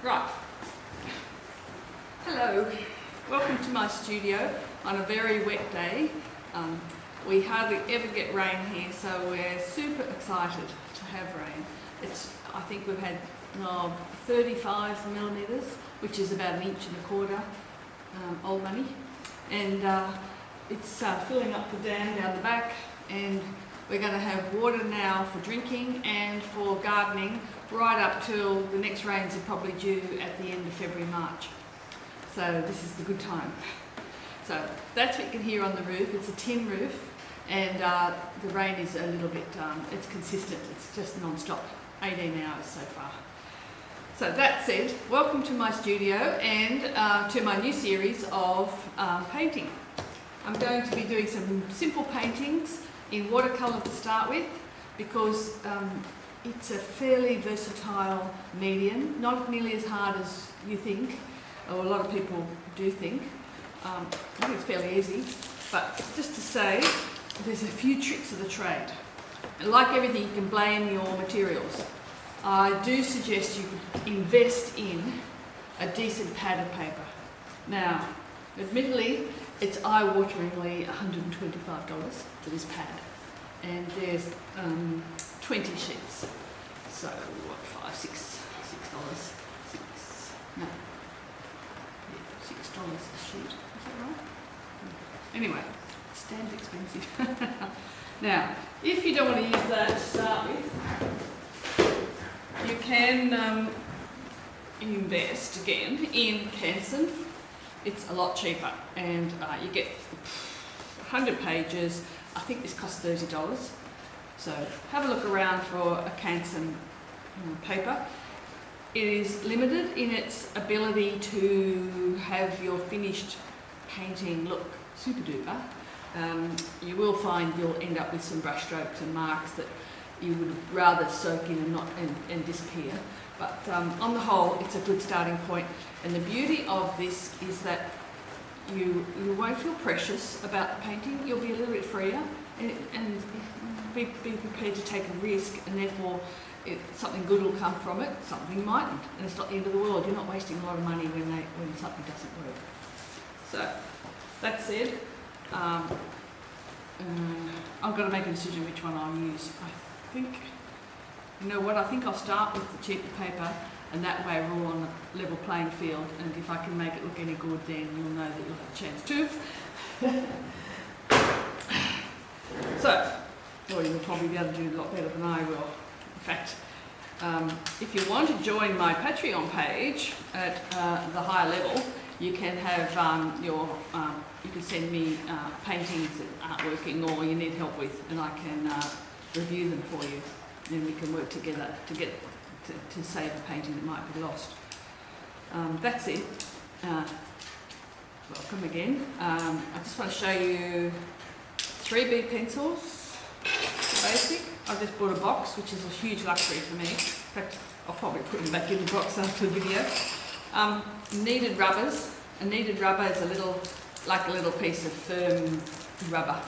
Right. Hello. Welcome to my studio on a very wet day. We hardly ever get rain here, so we're super excited to have rain. I think we've had 35 millimetres, which is about 1.25 inches, old money. And it's filling up the dam down the back, and we're going to have water now for drinking and for gardening right up till the next rains are probably due at the end of February, March. So this is the good time. So that's what you can hear on the roof. It's a tin roof, and the rain is a little bit, it's consistent. It's just non-stop, 18 hours so far. So that said, welcome to my studio and to my new series of painting. I'm going to be doing some simple paintings in watercolour to start with, because it's a fairly versatile medium, not nearly as hard as you think, or a lot of people do think. I think it's fairly easy, but just to say, there's a few tricks of the trade. And like everything, you can blame your materials. I do suggest you invest in a decent pad of paper. Now, admittedly, it's eye-wateringly $125 for this pad, and there's 20 sheets. So what, $6 a sheet, is that right? Anyway, it's damn expensive. Now, if you don't want to use that to start with, you can invest again in Canson. It's a lot cheaper, and you get 100 pages. I think this costs $30. So have a look around for a Canson paper. It is limited in its ability to have your finished painting look super duper. You will find you'll end up with some brush strokes and marks that you would rather soak in and not and disappear. But on the whole, it's a good starting point. And the beauty of this is that you won't feel precious about the painting. You'll be a little bit freer and be prepared to take a risk, and therefore something good will come from it, something mightn't, and it's not the end of the world. You're not wasting a lot of money when something doesn't work. So, that said, I've got to make a decision which one I'll use. I think, you know what, I think I'll start with the cheaper paper, and that way we're all on a level playing field, and if I can make it look any good, then you'll know that you'll have a chance too. So, or you'll probably be able to do a lot better than I will. In fact, if you want to join my Patreon page at the higher level, you can have you can send me paintings that aren't working or you need help with, and I can review them for you. And we can work together to save a painting that might be lost. That's it. Welcome again. I just want to show you 3B pencils, basic. I just bought a box, which is a huge luxury for me. In fact, I'll probably put them back in the box after the video. Kneaded rubbers. A kneaded rubber is like a little piece of firm rubber.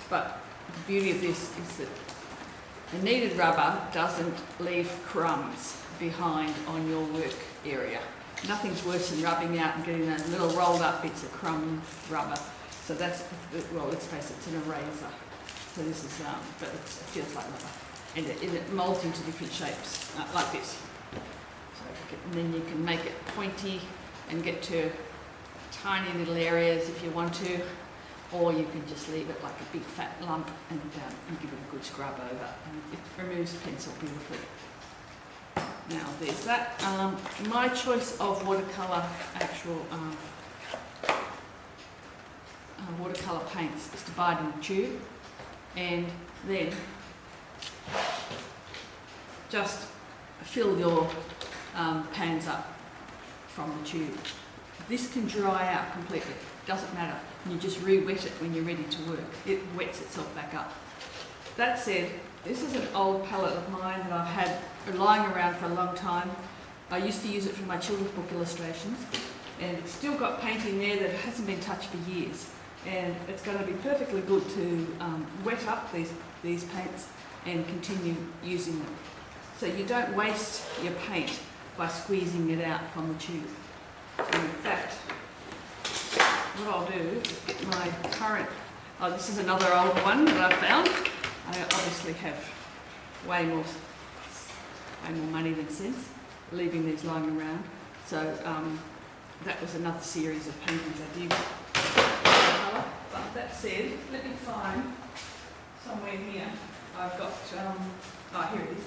But the beauty of this is that a kneaded rubber doesn't leave crumbs behind on your work area. Nothing's worse than rubbing out and getting those little rolled up bits of crumb rubber. So that's, well, let's face it, it's an eraser. So this is, but it feels like rubber. And it moulds into different shapes, like this. So, and then you can make it pointy and get to tiny little areas if you want to, or you can just leave it like a big fat lump and give it a good scrub over. And it removes pencil beautifully. Now there's that. My choice of watercolour, actual watercolour paints is to buy it in a tube, and then just fill your pans up from the tube. This can dry out completely, doesn't matter. You just re-wet it when you're ready to work. It wets itself back up. That said, this is an old palette of mine that I've had lying around for a long time. I used to use it for my children's book illustrations, and it's still got painting there that hasn't been touched for years. And it's going to be perfectly good to wet up these paints and continue using them. So you don't waste your paint by squeezing it out from the tube. And in fact, what I'll do is get my current, oh, this is another old one that I found. I obviously have way more money than sense leaving these lying around. So that was another series of paintings I did. But that said, let me find somewhere here. I've got, oh, here it is.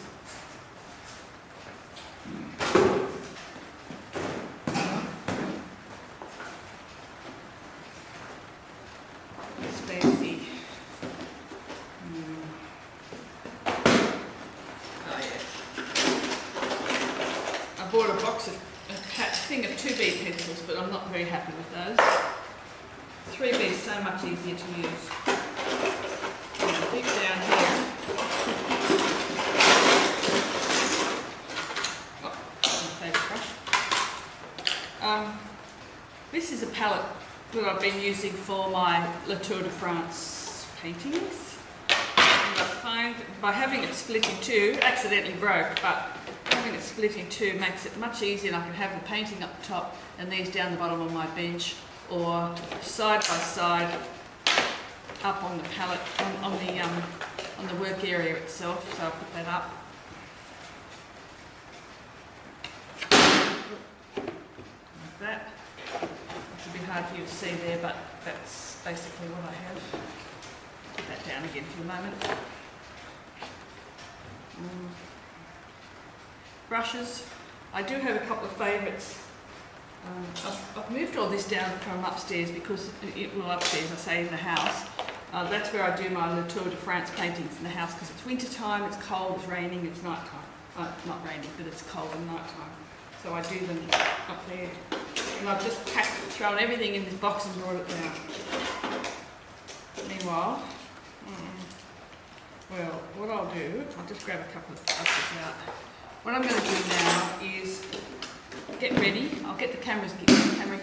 It's fancy. Oh yeah. I bought a box of thing of 2B pencils, but I'm not very happy with those. 3B is so much easier to use. Deep down here. Oh, my favourite brush. This is a palette that I've been using for my La Tour de France paintings. And I find by having it split in two, accidentally broke, but having it split in two makes it much easier, and I can have the painting up the top and these down the bottom of my bench, or side by side up on the palette, on the work area itself. So I'll put that up. Like that. It's a bit hard for you to see there, but that's basically what I have. Put that down again for a moment. Brushes. I do have a couple of favourites. I've moved all this down from upstairs because, upstairs I say in the house. That's where I do my La Tour de France paintings, in the house, because it's winter time, it's cold, it's raining, it's night time. Not raining, but it's cold and night time. So I do them up there. And I've just thrown everything in this box and brought it down. Meanwhile, well, what I'll do, I'll just grab a couple of brushes out. What I'm going to do now is get ready. I'll get the camera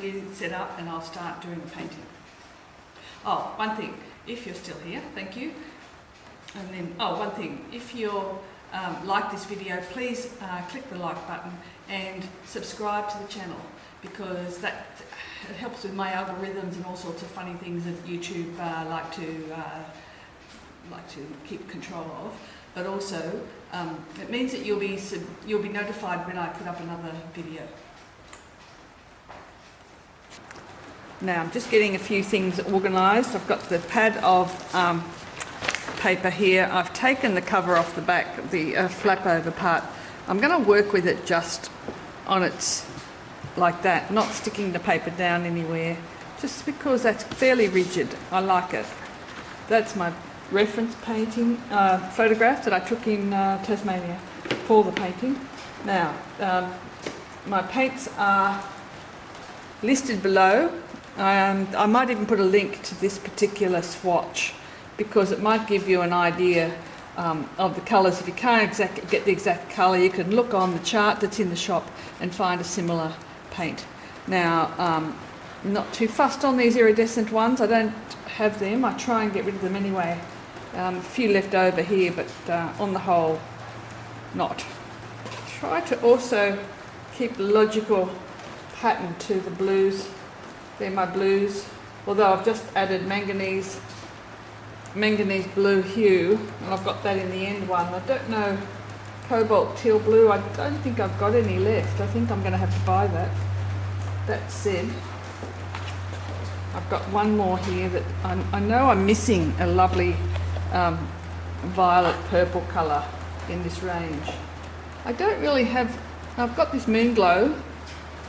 gear set up and I'll start doing the painting. Oh, one thing, if you're still here, thank you. And then, oh, one thing, if you like this video, please click the like button and subscribe to the channel, because that it helps with my algorithms and all sorts of funny things that YouTube like to keep control of. But also, it means that you'll be notified when I put up another video. Now I'm just getting a few things organised. I've got the pad of paper here. I've taken the cover off the back, the flap over part. I'm going to work with it just on its, like that, not sticking the paper down anywhere, just because that's fairly rigid. I like it. That's my reference painting, photograph that I took in Tasmania for the painting. Now, my paints are listed below. I might even put a link to this particular swatch, because it might give you an idea of the colours. If you can't get the exact colour, you can look on the chart that's in the shop and find a similar paint. Now, I'm not too fussed on these iridescent ones. I don't have them. I try and get rid of them anyway. A few left over here, but on the whole, not. Try to also keep the logical pattern to the blues. They're my blues, although I've just added manganese blue hue, and I've got that in the end one. I don't know, Cobalt Teal Blue, I don't think I've got any left. I think I'm going to have to buy that. That said, I've got one more here that I know I'm missing a lovely violet purple colour in this range. I don't really have, I've got this Moonglow,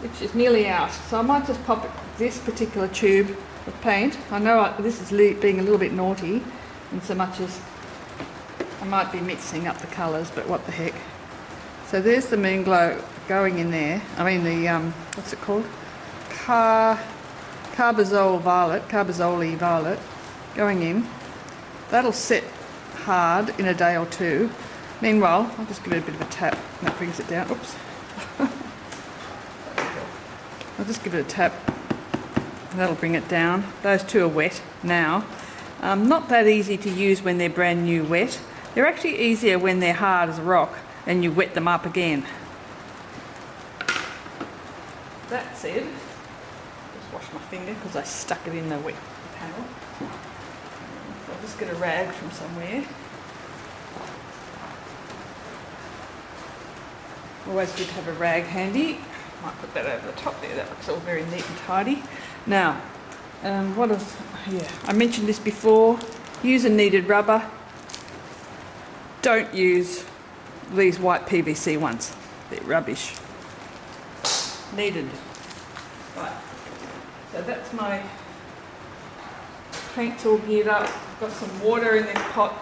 which is nearly out, so I might just pop this particular tube of paint. I know this is being a little bit naughty, in so much as I might be mixing up the colours, but what the heck. So there's the Moonglow going in there. I mean the, what's it called? Carbazole violet going in. That'll set hard in a day or two. Meanwhile, I'll just give it a bit of a tap. That brings it down. Oops. I'll just give it a tap. That'll bring it down. Those two are wet now. Not that easy to use when they're brand new wet. They're actually easier when they're hard as a rock and you wet them up again. that said, just wash my finger because I stuck it in the wet panel. So I'll just get a rag from somewhere. Always good to have a rag handy. Might put that over the top there, that looks all very neat and tidy. Now, I mentioned this before, use a kneaded rubber. Don't use these white PVC ones, they're rubbish. Kneaded. Right, so that's my paints all geared up. I've got some water in this pot.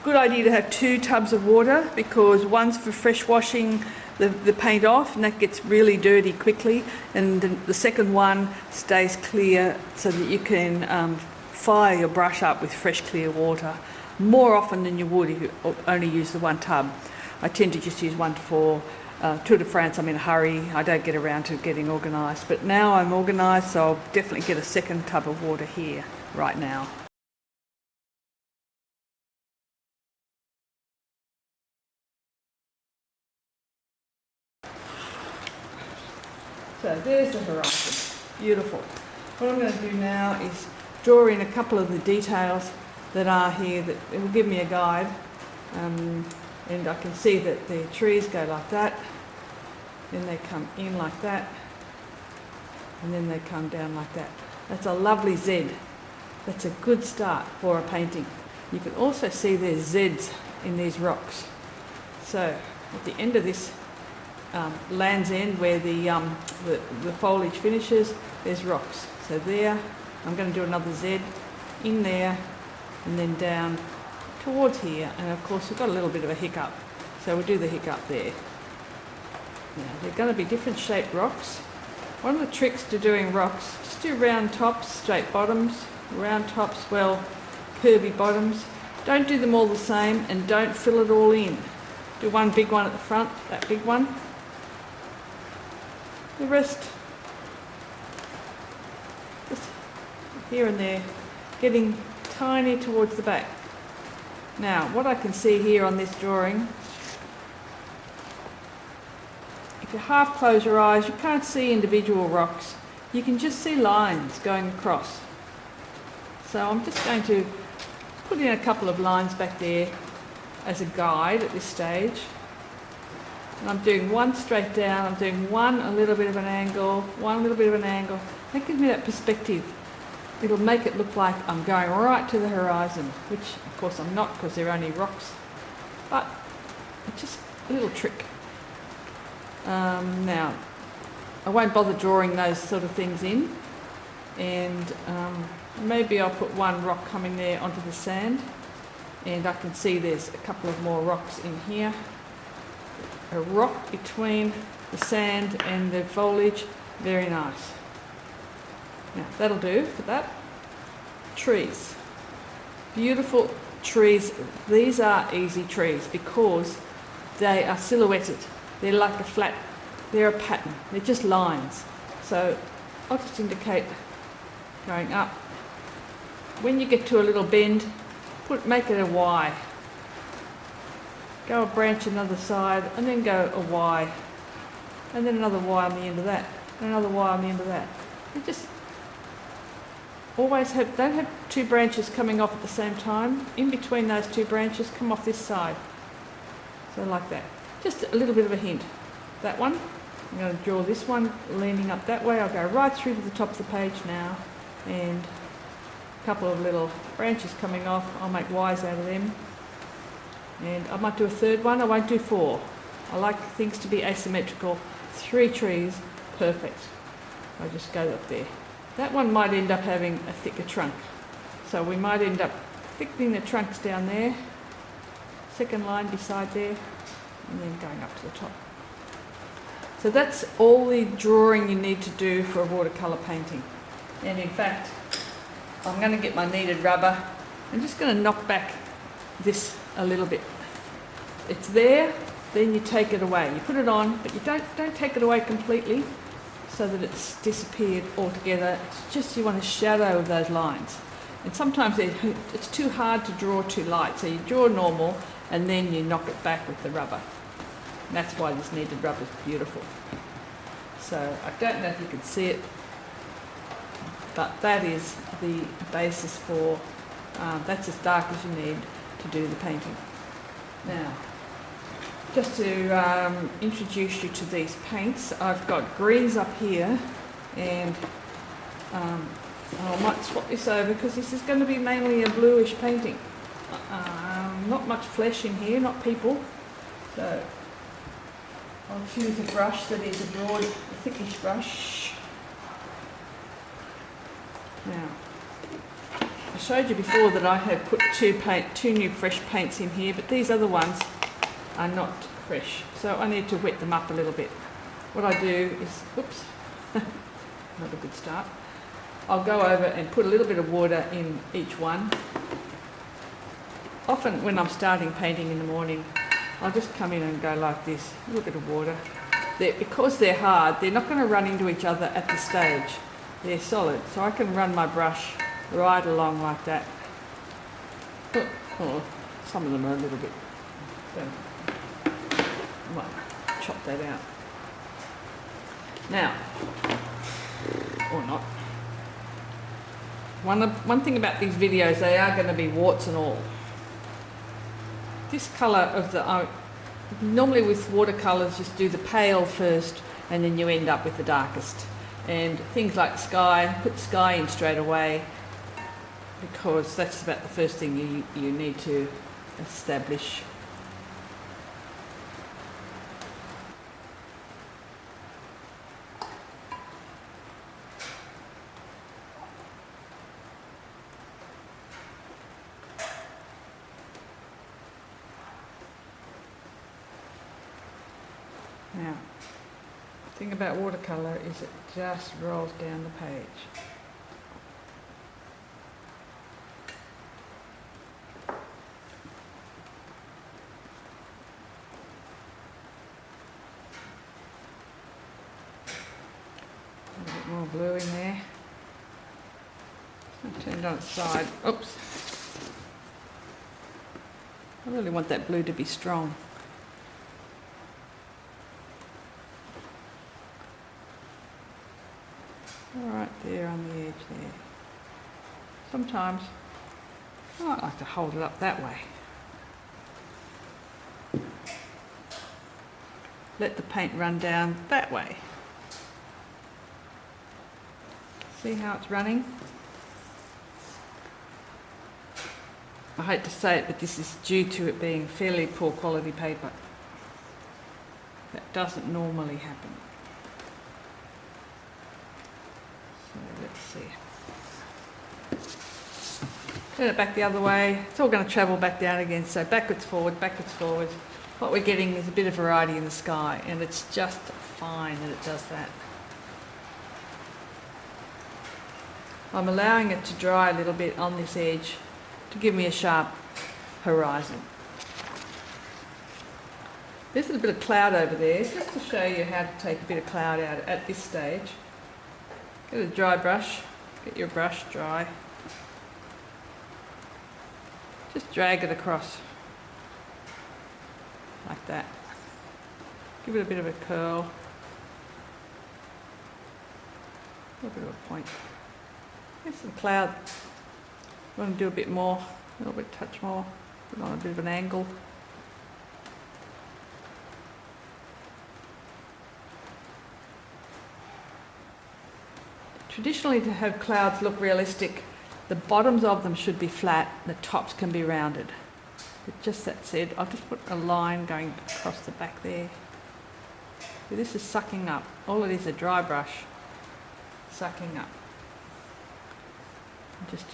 Good idea to have 2 tubs of water because one's for fresh washing the paint off and that gets really dirty quickly, and the second one stays clear so that you can fire your brush up with fresh clear water more often than you would if you only use the 1 tub. I tend to just use 1 to 4. Tour de France, I'm in a hurry, I don't get around to getting organised, but now I'm organised, so I'll definitely get a second tub of water here right now. So there's the horizon, beautiful. What I'm going to do now is draw in a couple of the details that are here that it will give me a guide, and I can see that the trees go like that, then they come in like that, and then they come down like that. That's a lovely Z. That's a good start for a painting. You can also see there's Zs in these rocks. So at the end of this land's end where the foliage finishes, there's rocks. So there, I'm going to do another Z in there and then down towards here, and of course we've got a little bit of a hiccup, so we'll do the hiccup there. Now they're going to be different shaped rocks. One of the tricks to doing rocks, just do round tops, straight bottoms, round tops, well, curvy bottoms. Don't do them all the same and don't fill it all in. Do one big one at the front, that big one. The rest, just here and there, getting tiny towards the back. Now, what I can see here on this drawing, if you half close your eyes, you can't see individual rocks. You can just see lines going across. So I'm just going to put in a couple of lines back there as a guide at this stage. And I'm doing one straight down, I'm doing one a little bit of an angle, one little bit of an angle. That gives me that perspective. It'll make it look like I'm going right to the horizon, which of course I'm not because they're only rocks. But it's just a little trick. Now, I won't bother drawing those sort of things in, and maybe I'll put one rock coming there onto the sand, and I can see there's a couple of more rocks in here. A rock between the sand and the foliage, very nice. Now that'll do for that. Trees, beautiful trees. These are easy trees because they are silhouetted. They're like a flat, they're a pattern, they're just lines. So I'll just indicate going up. When you get to a little bend, make it a Y. Go a branch another side and then go a Y. And then another Y on the end of that. And another Y on the end of that. You just always don't have 2 branches coming off at the same time. In between those 2 branches, come off this side. So like that. Just a little bit of a hint. That one, I'm going to draw this one leaning up that way. I'll go right through to the top of the page now, and a couple of little branches coming off. I'll make Ys out of them, and I might do a third one. I won't do 4. I like things to be asymmetrical. 3 trees, perfect. I'll just go up there. That one might end up having a thicker trunk, so we might end up thickening the trunks down there, second line beside there, and then going up to the top. So that's all the drawing you need to do for a watercolour painting. And in fact, I'm going to get my kneaded rubber. I'm just going to knock back this a little bit. It's there, then you take it away. You put it on, but you don't take it away completely so that it's disappeared altogether. It's just you want to shadow those lines. And sometimes it's too hard to draw too light, so you draw normal and then you knock it back with the rubber. And that's why this kneaded rubber is beautiful. So I don't know if you can see it, but that is the basis for, that's as dark as you need to do the painting. Now, just to introduce you to these paints, I've got greens up here, and I might swap this over because this is going to be mainly a bluish painting. Not much flesh in here, not people, so I'll choose a brush that is a broad, thickish brush. Now, I showed you before that I had put two new fresh paints in here, but these other ones are not fresh, so I need to wet them up a little bit. What I do is, oops, not a good start. I'll go over and put a little bit of water in each one. Often when I'm starting painting in the morning, I'll just come in and go like this, a little bit of water. Because they're hard, they're not going to run into each other at this stage. They're solid, so I can run my brush right along like that. Oh, some of them are a little bit, so I might chop that out. Now, or not. One thing about these videos, they are going to be warts and all. This colour of the, normally with watercolours just do the pale first and then you end up with the darkest. And things like sky, put sky in straight away because that's about the first thing you need to establish. Now, the thing about watercolour is it just rolls down the page. A little bit more blue in there. I turned on its side. Oops. I really want that blue to be strong. Right there on the edge there. Sometimes I might like to hold it up that way. Let the paint run down that way. See how it's running? I hate to say it, but this is due to it being fairly poor quality paper. That doesn't normally happen. Let's see. Turn it back the other way. It's all going to travel back down again. So backwards, forward, backwards, forward. What we're getting is a bit of variety in the sky, and it's just fine that it does that. I'm allowing it to dry a little bit on this edge to give me a sharp horizon. There's a bit of cloud over there, just to show you how to take a bit of cloud out at this stage. Get a dry brush, get your brush dry. Just drag it across, like that. Give it a bit of a curl, a little bit of a point. Get some cloud. You want to do a bit more, a little bit, touch more, put on a bit of an angle. Traditionally, to have clouds look realistic, the bottoms of them should be flat, the tops can be rounded. But just that said, I'll just put a line going across the back there. So this is sucking up. All it is a dry brush sucking up. Just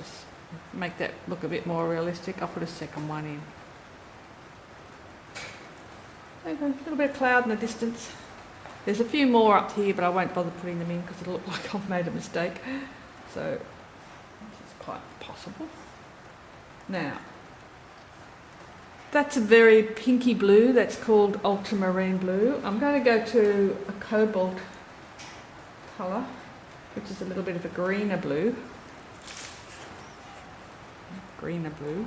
make that look a bit more realistic. I'll put a second one in. There you go, a little bit of cloud in the distance. There's a few more up here, but I won't bother putting them in because it'll look like I've made a mistake. So this is quite possible. Now, that's a very pinky blue. That's called Ultramarine Blue. I'm going to go to a cobalt colour, which is a little bit of a greener blue. Greener blue.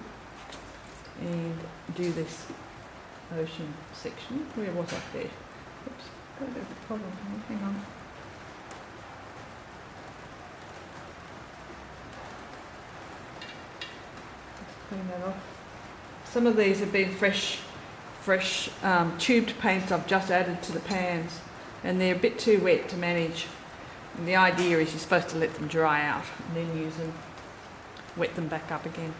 And do this ocean section. Where was I there? Oops. Got a bit of a problem. Hang on. Clean that off. Some of these have been fresh tubed paints I've just added to the pans, and they're a bit too wet to manage. And the idea is you're supposed to let them dry out and then use them, wet them back up again.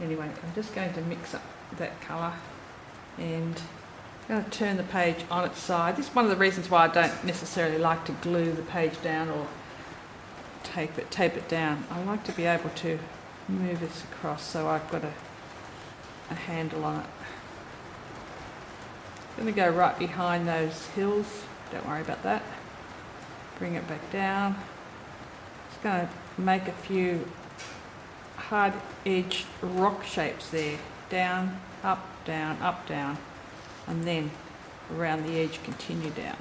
Anyway, I'm just going to mix up that colour and I'm going to turn the page on its side. This is one of the reasons why I don't necessarily like to glue the page down or tape it down. I like to be able to move this across so I've got a handle on it. I'm going to go right behind those hills, don't worry about that. Bring it back down. Just going to make a few hard edged rock shapes there. Down, up, and then around the edge continue down.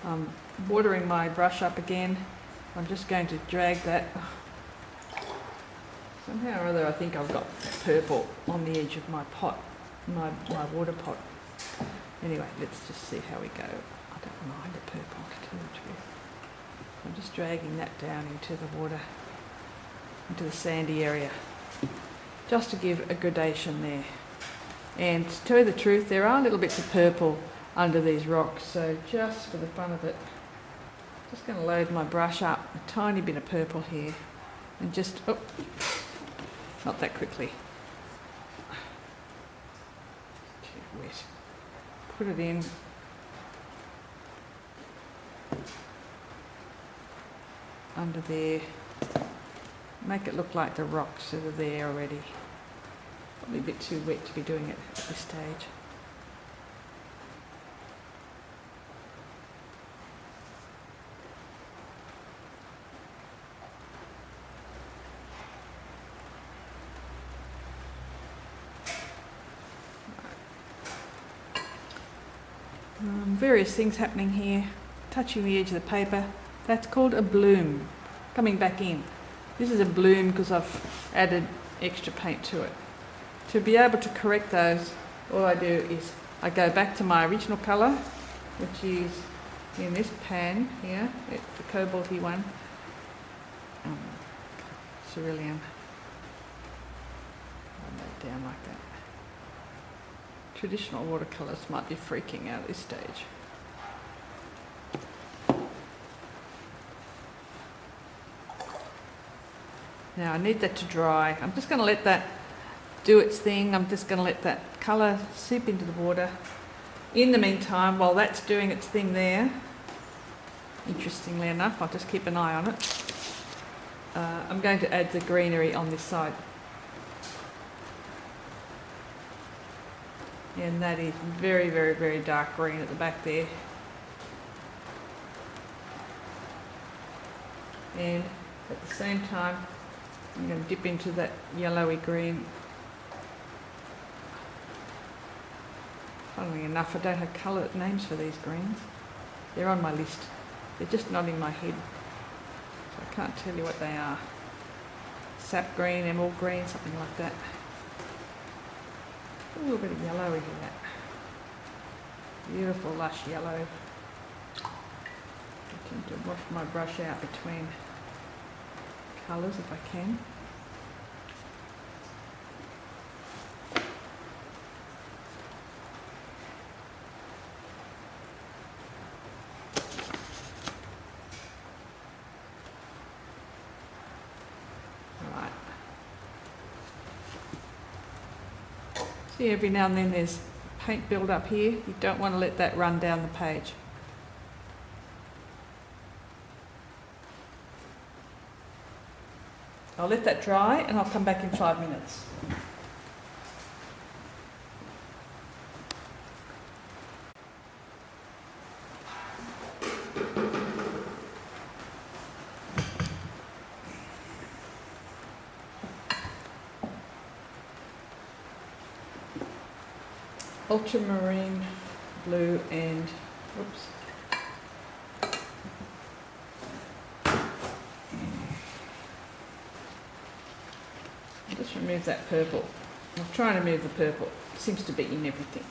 I'm watering my brush up again. I'm just going to drag that. Somehow or other I think I've got purple on the edge of my pot, my water pot. Anyway, let's just see how we go. I don't mind the purple, to tell you the truth. I'm just dragging that down into the water, into the sandy area, just to give a gradation there. And to tell you the truth, there are little bits of purple under these rocks, so just for the fun of it, just going to load my brush up, a tiny bit of purple here, and just, oh, not that quickly. Too wet. Put it in. Under there. Make it look like the rocks that are there already. Probably a bit too wet to be doing it at this stage. Various things happening here, touching the edge of the paper. That's called a bloom, coming back in. This is a bloom because I've added extra paint to it. To be able to correct those, all I do is I go back to my original colour, which is in this pan here, it's the cobalty one, cerulean. Run that down like that. Traditional watercolours might be freaking out at this stage. Now I need that to dry. I'm just going to let that do its thing. I'm just going to let that colour seep into the water. In the meantime, while that's doing its thing there, interestingly enough, I'll just keep an eye on it. I'm going to add the greenery on this side. And that is very, very, very dark green at the back there. And at the same time, I'm going to dip into that yellowy green. Funnily enough, I don't have colour names for these greens. They're on my list. They're just not in my head. So I can't tell you what they are. Sap Green, Emerald Green, something like that. A little bit of yellow in that. Beautiful lush yellow. I tend to wash my brush out between colours if I can. Right. See, every now and then there's paint build up here. You don't want to let that run down the page. I'll let that dry and I'll come back in 5 minutes. Ultramarine blue and, oops. Just remove that purple. I'm trying to remove the purple. It seems to be in everything.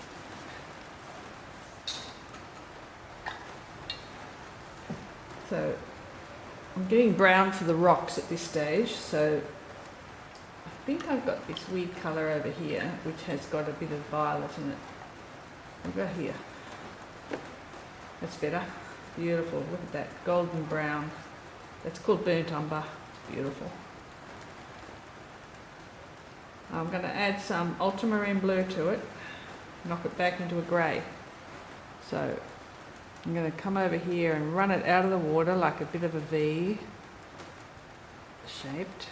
So I'm getting brown for the rocks at this stage, so I think I've got this weird colour over here which has got a bit of violet in it. I'll go here. That's better. Beautiful. Look at that golden brown. That's called burnt umber. It's beautiful. I'm going to add some ultramarine blue to it, knock it back into a grey. So I'm going to come over here and run it out of the water like a bit of a V shaped.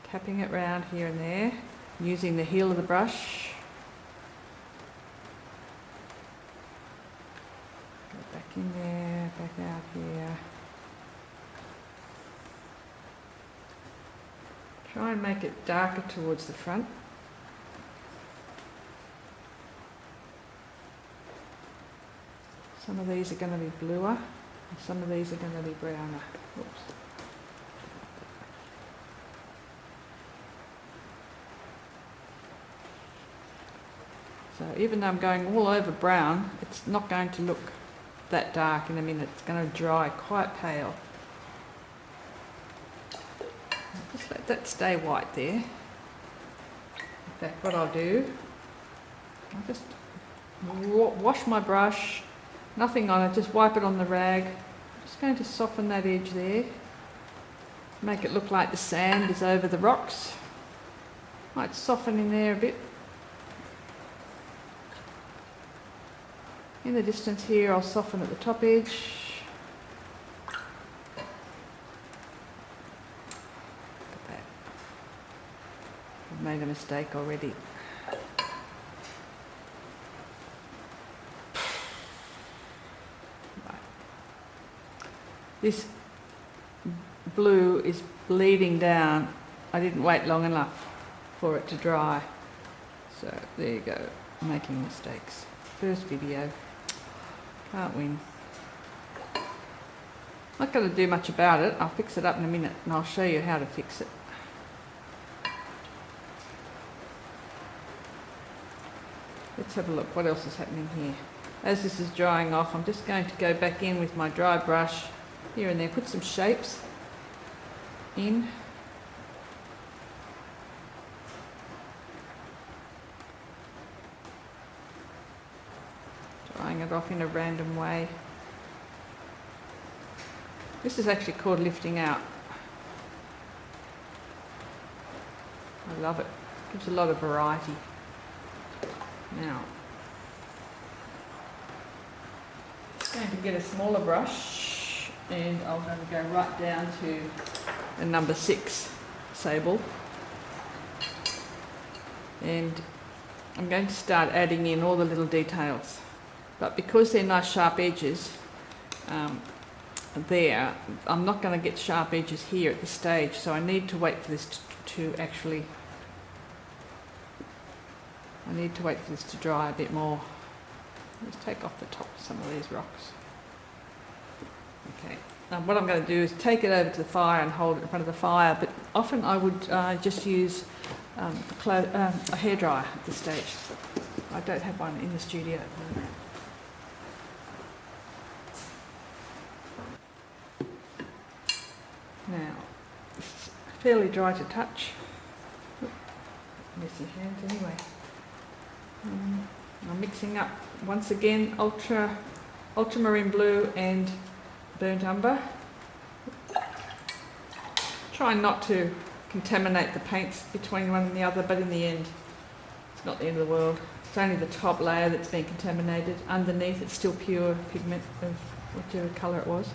Tapping it round here and there, using the heel of the brush. Go back in there, back out here. Try and make it darker towards the front. Some of these are going to be bluer, and some of these are going to be browner. Oops. So even though I'm going all over brown, it's not going to look that dark in a minute. It's going to dry quite pale. Just let that stay white there. In fact, what I'll do, I'll just wash my brush, nothing on it, just wipe it on the rag. I'm just going to soften that edge there, make it look like the sand is over the rocks. Might soften in there a bit. In the distance here, I'll soften at the top edge. Made a mistake already. Right. This blue is bleeding down. I didn't wait long enough for it to dry. So there you go, making mistakes. First video, can't win. Not going to do much about it. I'll fix it up in a minute and I'll show you how to fix it. Let's have a look what else is happening here. As this is drying off, I'm just going to go back in with my dry brush here and there, put some shapes in. Drying it off in a random way. This is actually called lifting out. I love it. Gives a lot of variety. Now, I'm going to get a smaller brush and I'm going to go right down to the number 6 Sable, and I'm going to start adding in all the little details, but because they're nice sharp edges there, I'm not going to get sharp edges here at this stage, so I need to wait for this to actually dry a bit more. Let's take off the top of some of these rocks. Okay, now what I'm going to do is take it over to the fire and hold it in front of the fire, but often I would just use a hairdryer at this stage. I don't have one in the studio at the moment. Now, it's fairly dry to touch. Messy hands anyway. I'm mixing up once again ultramarine blue and burnt umber. Try not to contaminate the paints between one and the other, but in the end it's not the end of the world. It's only the top layer that's been contaminated. Underneath it's still pure pigment of whichever colour it was.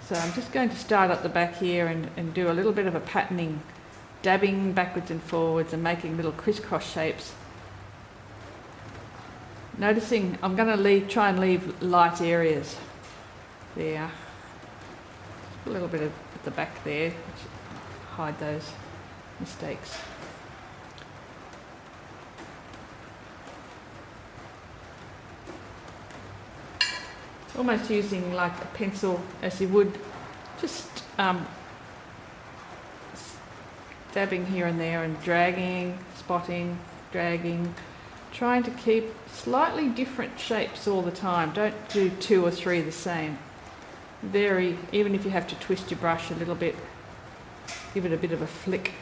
So I'm just going to start up the back here and do a little bit of a patterning, dabbing backwards and forwards and making little crisscross shapes. Noticing I'm going to try and leave light areas there. A little bit at the back there, hide those mistakes. Almost using like a pencil as you would, just dabbing here and there and dragging, spotting, dragging, trying to keep slightly different shapes all the time. Don't do 2 or 3 the same. Vary, even if you have to twist your brush a little bit, give it a bit of a flick.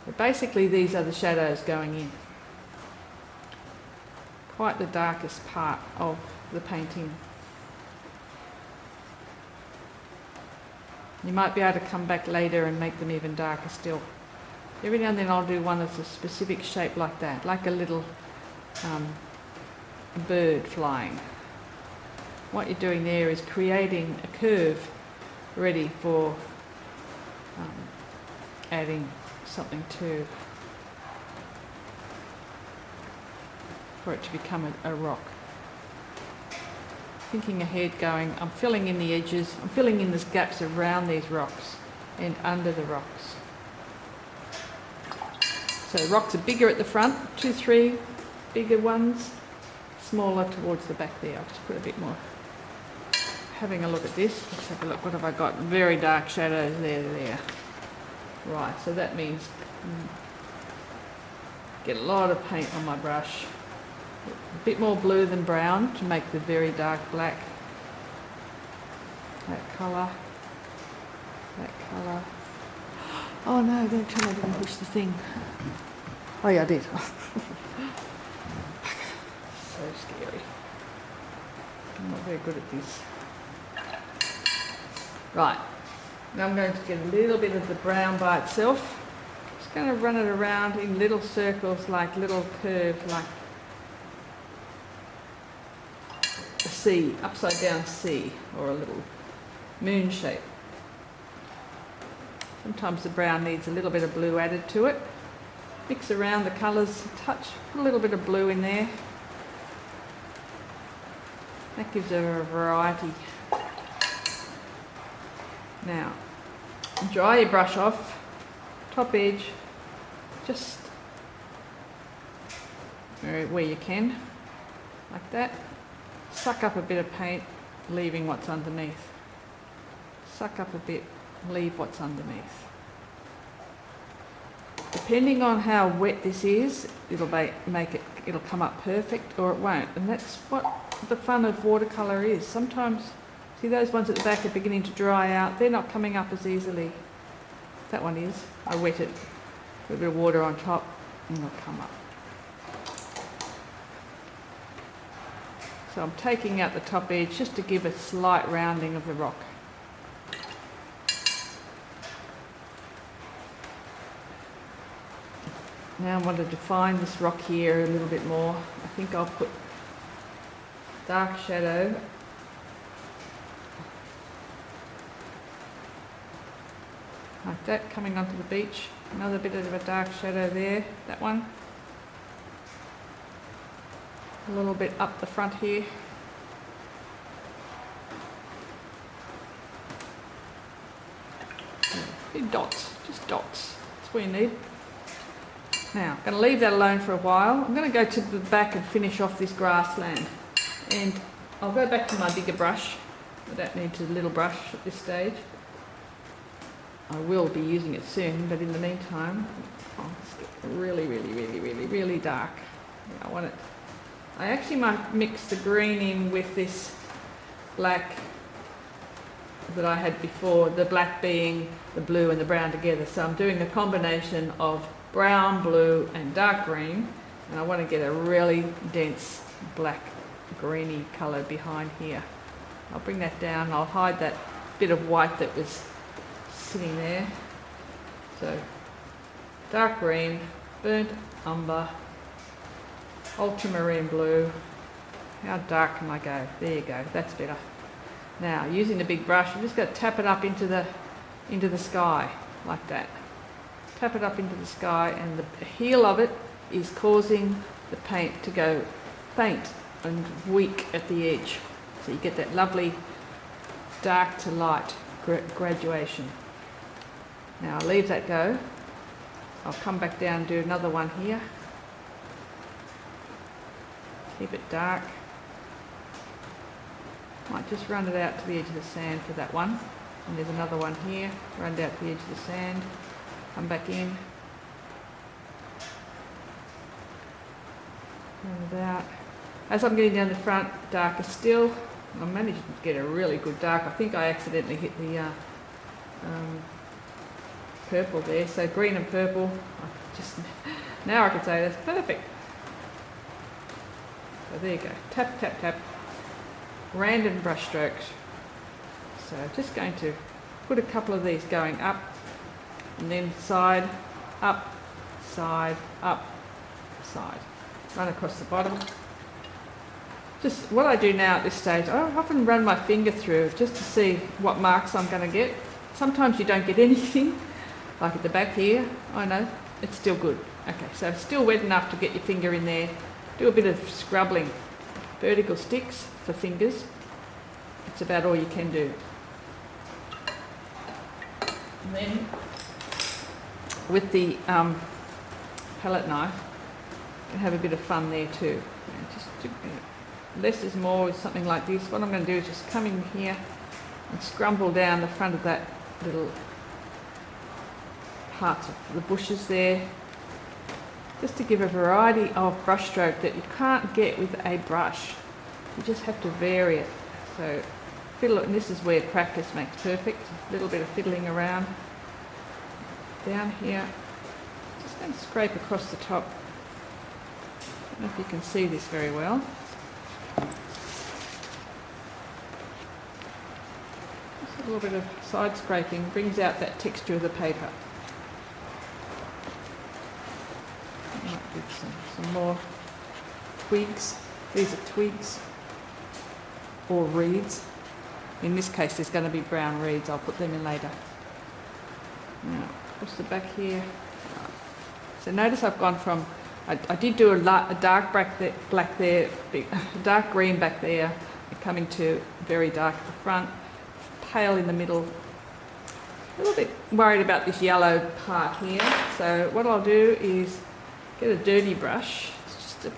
But basically these are the shadows going in. Quite the darkest part of the painting. You might be able to come back later and make them even darker still. Every now and then I'll do one that's a specific shape like that, like a little bird flying. What you're doing there is creating a curve ready for adding something to, for it to become a rock. Thinking ahead, going, I'm filling in the edges, I'm filling in the gaps around these rocks and under the rocks. So rocks are bigger at the front, 2, 3 bigger ones, smaller towards the back there. I'll just put a bit more. Having a look at this, let's have a look. What have I got? Very dark shadows there. Right, so that means get a lot of paint on my brush. A bit more blue than brown to make the very dark black. That colour. That colour. Oh no, don't tell me I didn't push the thing. Oh yeah, I did. So scary. I'm not very good at this. Right, now I'm going to get a little bit of the brown by itself. Just going to run it around in little circles, like little curves, like a C, upside down C, or a little moon shape. Sometimes the brown needs a little bit of blue added to it. Mix around the colours a touch, put a little bit of blue in there. That gives it a variety. Now, dry your brush off, top edge, just where you can, like that. Suck up a bit of paint, leaving what's underneath. Suck up a bit, leave what's underneath. Depending on how wet this is, it'll come up perfect or it won't. And that's what the fun of watercolour is. Sometimes, see those ones at the back are beginning to dry out. They're not coming up as easily. That one is. I wet it, put a bit of water on top and it'll come up. So I'm taking out the top edge just to give a slight rounding of the rock. Now I want to define this rock here a little bit more. I think I'll put dark shadow like that coming onto the beach. Another bit of a dark shadow there, that one. A little bit up the front here. Dots, just dots. That's what you need. Now, I'm going to leave that alone for a while. I'm going to go to the back and finish off this grassland. And I'll go back to my bigger brush. I don't need a little brush at this stage. I will be using it soon, but in the meantime, it's getting really dark. I want it. I actually might mix the green in with this black that I had before, the black being the blue and the brown together. So I'm doing a combination of brown, blue and dark green, and I want to get a really dense black greeny colour behind here. I'll bring that down, I'll hide that bit of white that was sitting there. So dark green, burnt umber, ultramarine blue. How dark can I go? There you go, that's better. Now using the big brush, I'm just going to tap it up into the sky like that. Tap it up into the sky, and the heel of it is causing the paint to go faint and weak at the edge. So you get that lovely dark to light graduation. Now I'll leave that go. I'll come back down and do another one here. Keep it dark. Might just run it out to the edge of the sand for that one. And there's another one here. Run it out to the edge of the sand. Come back in. Round it out. As I'm getting down the front, darker still. I managed to get a really good dark. I think I accidentally hit the purple there. So green and purple. Now I can say that's perfect. So there you go. Tap, tap, tap. Random brush strokes. So just going to put a couple of these going up and then side, up, side, up, side. Run across the bottom. Just what I do now at this stage, I often run my finger through just to see what marks I'm going to get. Sometimes you don't get anything, like at the back here. I know, it's still good. Okay, so still wet enough to get your finger in there. Do a bit of scrubbling. Vertical sticks for fingers. It's about all you can do. And then with the palette knife, you can have a bit of fun there too. Less is more with something like this. What I'm going to do is just come in here and scrumble down the front of that little parts of the bushes there, just to give a variety of brush stroke that you can't get with a brush. You just have to vary it. So fiddle it, and this is where practice makes perfect. A little bit of fiddling around. Down here, just going to scrape across the top. I don't know if you can see this very well. Just a little bit of side scraping brings out that texture of the paper. I might do some more twigs. These are twigs or reeds. In this case there's going to be brown reeds. I'll put them in later. Now across the back here. So notice I've gone from, I did do a dark black there, dark green back there, coming to very dark at the front, pale in the middle. A little bit worried about this yellow part here, so what I'll do is get a dirty brush. It's just a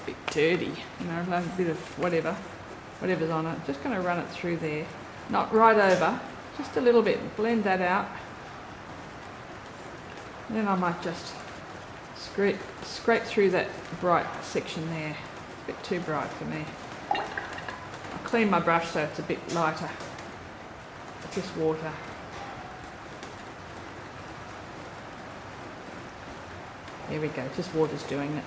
bit dirty, you know, like a bit of whatever's on it. Just going to run it through there, not right over, just a little bit, blend that out. And then I might just scrape through that bright section there. A bit too bright for me. I'll clean my brush so it's a bit lighter. Just water. There we go, just water's doing it.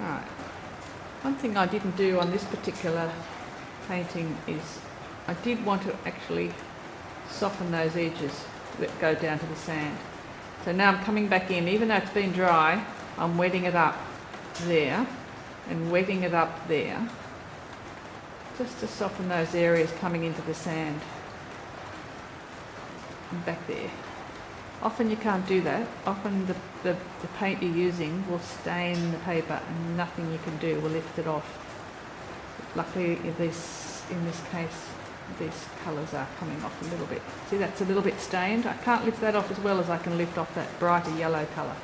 Right. One thing I didn't do on this particular painting is I did want to actually soften those edges that go down to the sand. So now I'm coming back in, even though it's been dry, I'm wetting it up there and wetting it up there, just to soften those areas coming into the sand. And back there. Often you can't do that. Often the paint you're using will stain the paper and nothing you can do will lift it off. Luckily in this case these colours are coming off a little bit. See, that's a little bit stained. I can't lift that off as well as I can lift off that brighter yellow colour.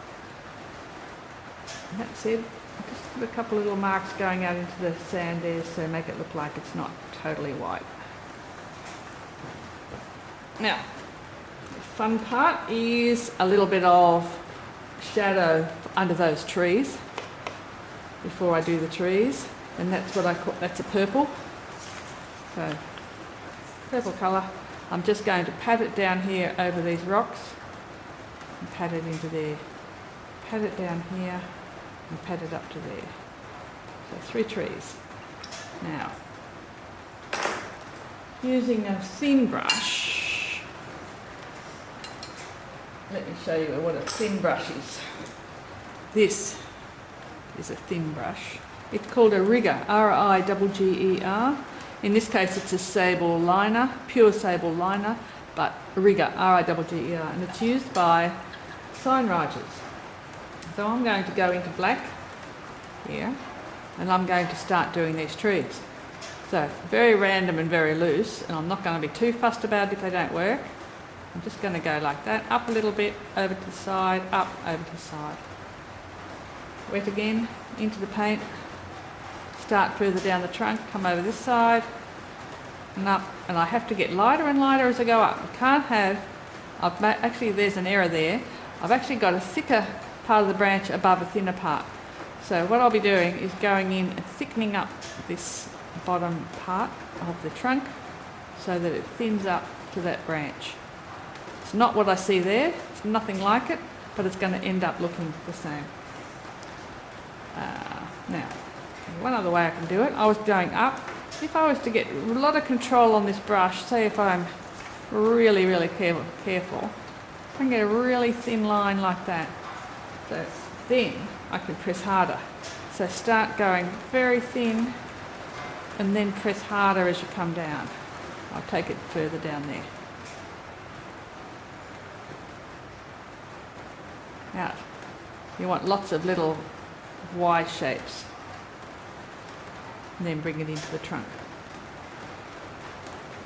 And that's it. I'll just put a couple of little marks going out into the sand there so make it look like it's not totally white. Now, the fun part is a little bit of shadow under those trees before I do the trees, and that's what I call, that's a purple. So, purple colour. I'm just going to pat it down here over these rocks and pat it into there. Pat it down here and pat it up to there. So 3 trees. Now, using a thin brush, let me show you what a thin brush is. This is a thin brush. It's called a rigger, R-I-G-G-E-R. In this case it's a sable liner, pure sable liner, but rigger, R-I-G-G-E-R, and it's used by sign writers. So I'm going to go into black here, and I'm going to start doing these trees. So very random and very loose, and I'm not going to be too fussed about it if they don't work. I'm just going to go like that, up a little bit, over to the side, up, over to the side. Wet again, into the paint. Start further down the trunk, come over this side and up, and I have to get lighter and lighter as I go up. I can't have, actually there's an error there, I've actually got a thicker part of the branch above a thinner part. So what I'll be doing is going in and thickening up this bottom part of the trunk so that it thins up to that branch. It's not what I see there, it's nothing like it, but it's going to end up looking the same. Now, one other way I can do it, I was going up. If I was to get a lot of control on this brush, say if I'm really, really careful, I can get a really thin line like that. So then I can press harder. So start going very thin and then press harder as you come down. I'll take it further down there. Now, you want lots of little Y shapes. And then bring it into the trunk.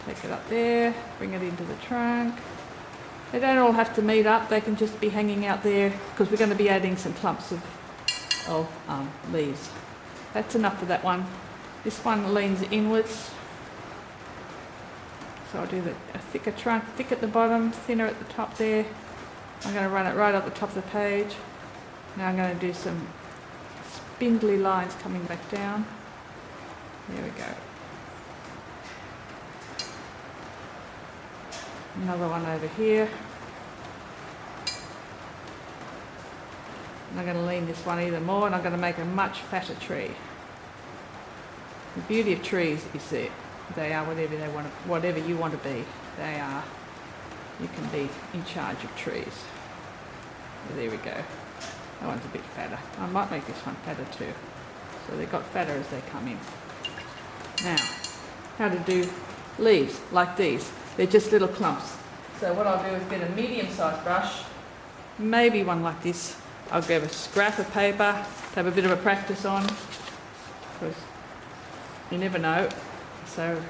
Take it up there, bring it into the trunk. They don't all have to meet up, they can just be hanging out there because we're going to be adding some clumps of leaves. That's enough for that one. This one leans inwards. So I'll do a thicker trunk, thick at the bottom, thinner at the top there. I'm going to run it right up the top of the page. Now I'm going to do some spindly lines coming back down. There we go. Another one over here. And I'm going to lean this one even more and I'm going to make a much fatter tree. The beauty of trees is that they are whatever they want, whatever you want to be. They are. You can be in charge of trees. So there we go. That one's a bit fatter. I might make this one fatter too. So they got fatter as they come in. Now, how to do leaves like these. They're just little clumps. So what I'll do is get a medium-sized brush, maybe one like this. I'll grab a scrap of paper to have a bit of a practice on, because you never know. So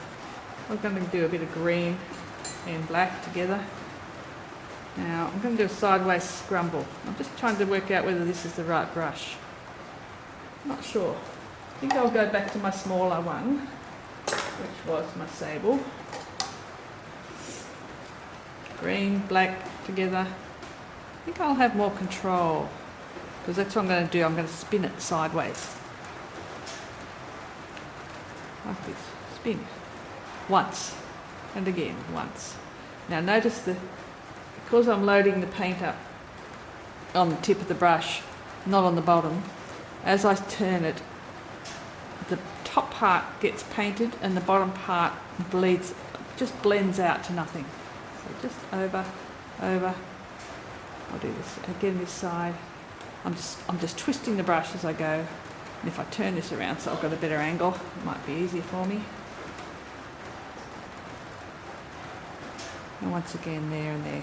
I'm going to do a bit of green and black together. Now I'm going to do a sideways scrumble. I'm just trying to work out whether this is the right brush. Not sure. I think I'll go back to my smaller one, which was my Sable. Green, black together. I think I'll have more control because that's what I'm going to do. I'm going to spin it sideways. Like this. Spin. Once. And again, once. Now notice because I'm loading the paint up on the tip of the brush, not on the bottom, as I turn it, the top part gets painted and the bottom part just blends out to nothing. So just over. I'll do this again this side. I'm just twisting the brush as I go. And if I turn this around so I've got a better angle, it might be easier for me. And once again there and there.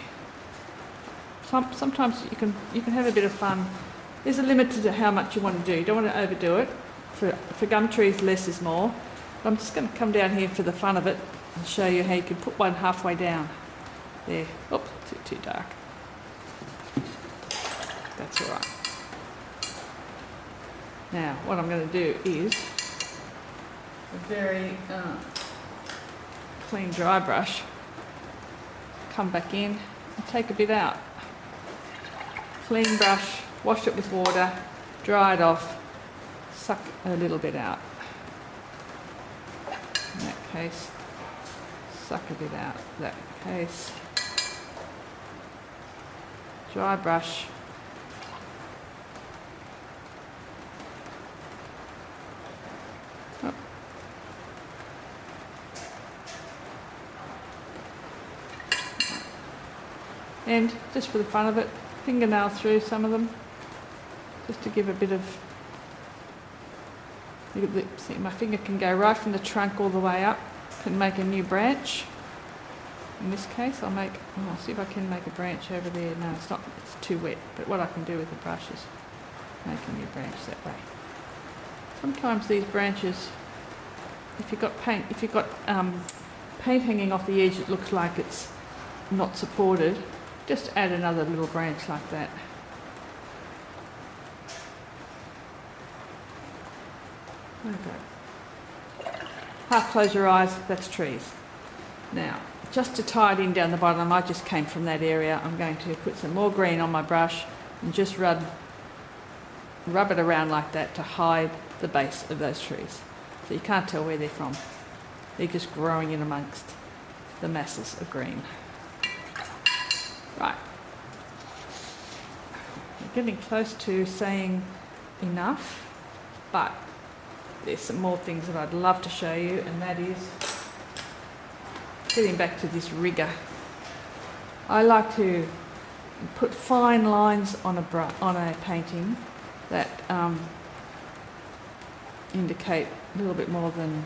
Sometimes you can have a bit of fun. There's a limit to how much you want to do. You don't want to overdo it. For gum trees, less is more. But I'm just going to come down here for the fun of it and show you how you can put one halfway down. There. Oops, too dark. That's all right. Now, what I'm going to do is a very clean dry brush. Come back in and take a bit out. Clean brush, wash it with water, dry it off, suck a little bit out. In that case, suck a bit out. In that case, dry brush. Oh. And just for the fun of it, fingernail through some of them, just to give a bit of, see my finger can go right from the trunk all the way up, can make a new branch. In this case I'll see if I can make a branch over there. No, it's not, it's too wet, but what I can do with the brush is make a new branch that way. Sometimes these branches, if you've got paint hanging off the edge, it looks like it's not supported. Just add another little branch like that. Okay. Half close your eyes, that's trees. Now, just to tie it in down the bottom, I just came from that area. I'm going to put some more green on my brush and just run rub it around like that to hide the base of those trees. So you can't tell where they're from. They're just growing in amongst the masses of green. Right. We're getting close to saying enough, but there's some more things that I'd love to show you, and that is getting back to this rigger. I like to put fine lines on a painting that indicate a little bit more than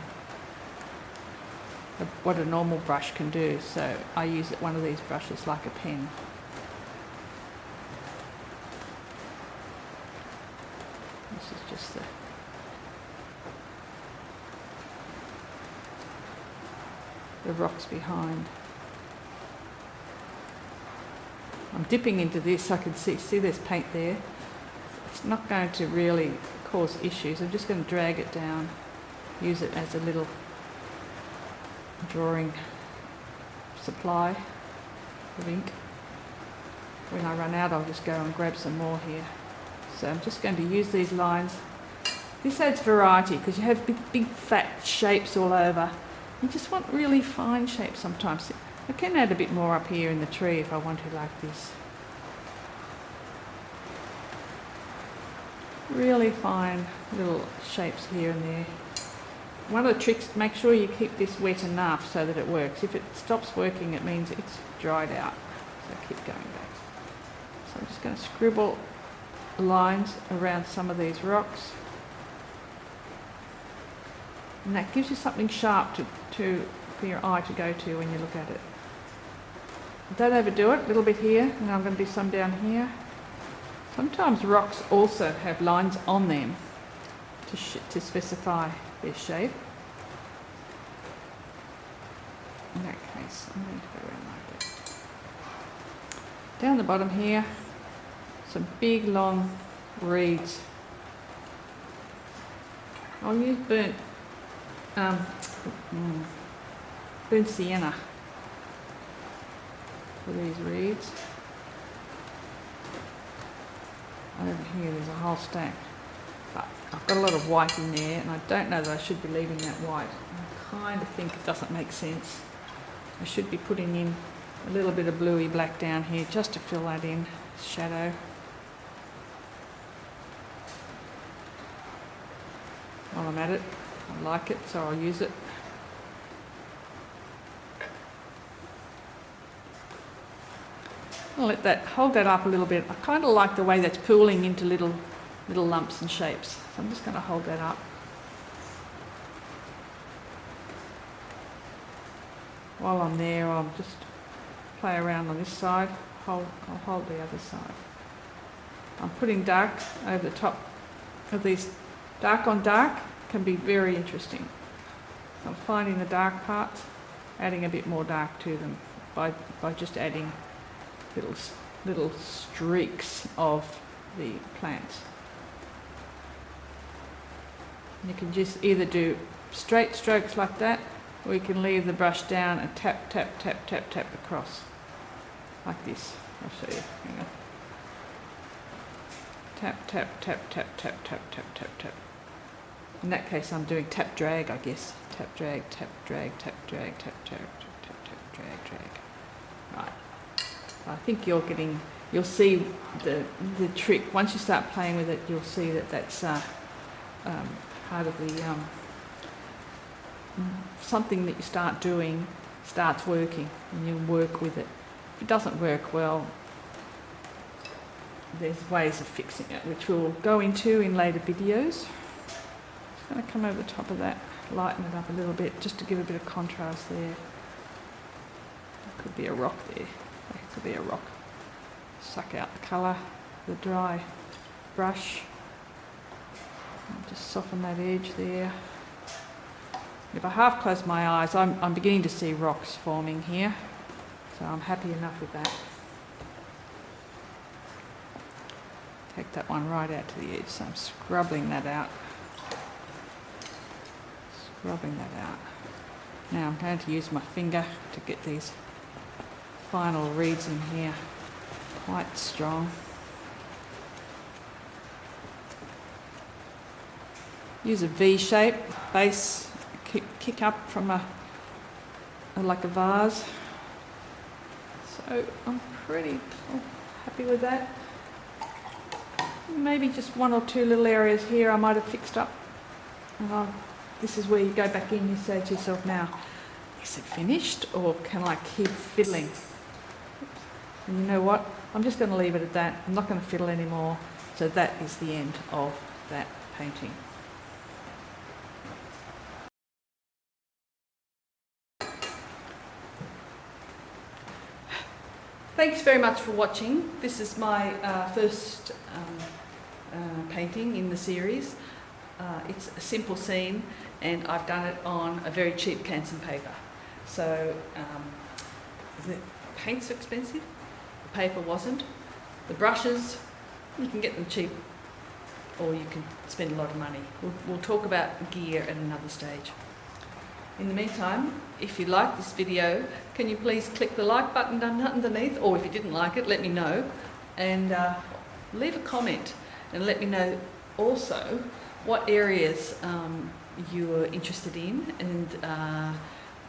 what a normal brush can do. So I use one of these brushes like a pen. This is just the rocks behind. I'm dipping into this. I can see there's paint there. It's not going to really cause issues. I'm just going to drag it down, use it as a little drawing supply of ink. When I run out, I'll just go and grab some more here. So I'm just going to use these lines. This adds variety because you have big fat shapes all over. You just want really fine shapes sometimes. I can add a bit more up here in the tree if I want to, like this. Really fine little shapes here and there. One of the tricks, make sure you keep this wet enough so that it works. If it stops working, it means it's dried out. So keep going back. So I'm just going to scribble lines around some of these rocks. And that gives you something sharp for your eye to go to when you look at it. Don't overdo it, a little bit here, and I'm going to do some down here. Sometimes rocks also have lines on them to specify their shape. In that case, I'm going to go around like that. Down the bottom here, some big long reeds. I'll use burnt sienna for these reeds. Over here there's a whole stack, but I've got a lot of white in there, and I don't know that I should be leaving that white. I kind of think it doesn't make sense. I should be putting in a little bit of bluey black down here just to fill that in, shadow. While I'm at it, I like it, so I'll use it. I'll let that, hold that up a little bit. I kind of like the way that's pooling into little lumps and shapes. So I'm just going to hold that up. While I'm there, I'll just play around on this side. I'll hold the other side. I'm putting dark over the top of these. Dark on dark can be very interesting. I'm finding the dark parts, adding a bit more dark to them by just adding little streaks of the plants. You can just either do straight strokes like that, or you can leave the brush down and tap, tap, tap, tap, tap across. Like this. I'll show you. Hang on. Tap, tap, tap, tap, tap, tap, tap, tap, tap. In that case, I'm doing tap drag, I guess. Tap drag, tap drag, tap drag, tap drag, tap tap tap drag, drag. Right. I think you'll see the trick. Once you start playing with it, you'll see that that's part of the something that you start doing starts working, and you work with it. If it doesn't work well, there's ways of fixing it, which we'll go into in later videos. Just going to come over the top of that, lighten it up a little bit, just to give a bit of contrast there. There could be a rock there. There could be a rock. Suck out the colour, the dry brush. And just soften that edge there. If I half close my eyes, I'm beginning to see rocks forming here, so I'm happy enough with that. Take that one right out to the edge, so I'm scrubbing that out. Scrubbing that out. Now I'm going to use my finger to get these final reeds in here quite strong. use a V shape base, kick up from like a vase. So I'm pretty happy with that. Maybe just one or two little areas here I might have fixed up. And this is where you go back in, you say to yourself, now, is it finished or can I keep fiddling? Oops. And you know what? I'm just going to leave it at that. I'm not going to fiddle anymore. So that is the end of that painting. Thanks very much for watching. This is my first painting in the series. It's a simple scene and I've done it on a very cheap Canson paper. So the paints are expensive, the paper wasn't. The brushes, you can get them cheap or you can spend a lot of money. We'll talk about gear at another stage. In the meantime, if you like this video, can you please click the like button underneath, or if you didn't like it, let me know, and leave a comment and let me know also what areas you are interested in. And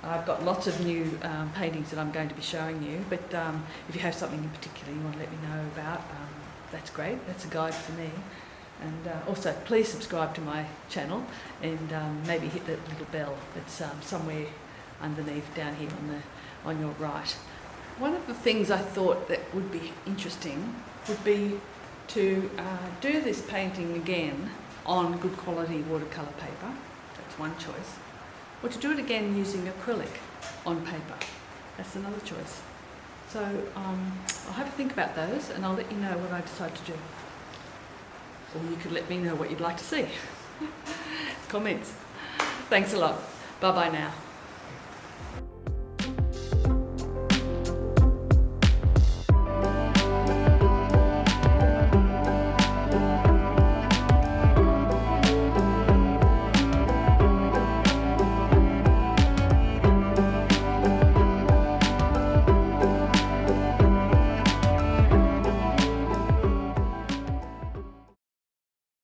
I've got lots of new paintings that I'm going to be showing you, but if you have something in particular you want to let me know about, that's great. That's a guide for me. And also, please subscribe to my channel and maybe hit that little bell that's somewhere underneath down here on your right. One of the things I thought that would be interesting would be to do this painting again on good quality watercolour paper. That's one choice. Or to do it again using acrylic on paper. That's another choice. So I'll have to think about those and I'll let you know what I decide to do. Or you could let me know what you'd like to see. Comments. Thanks a lot. Bye bye now.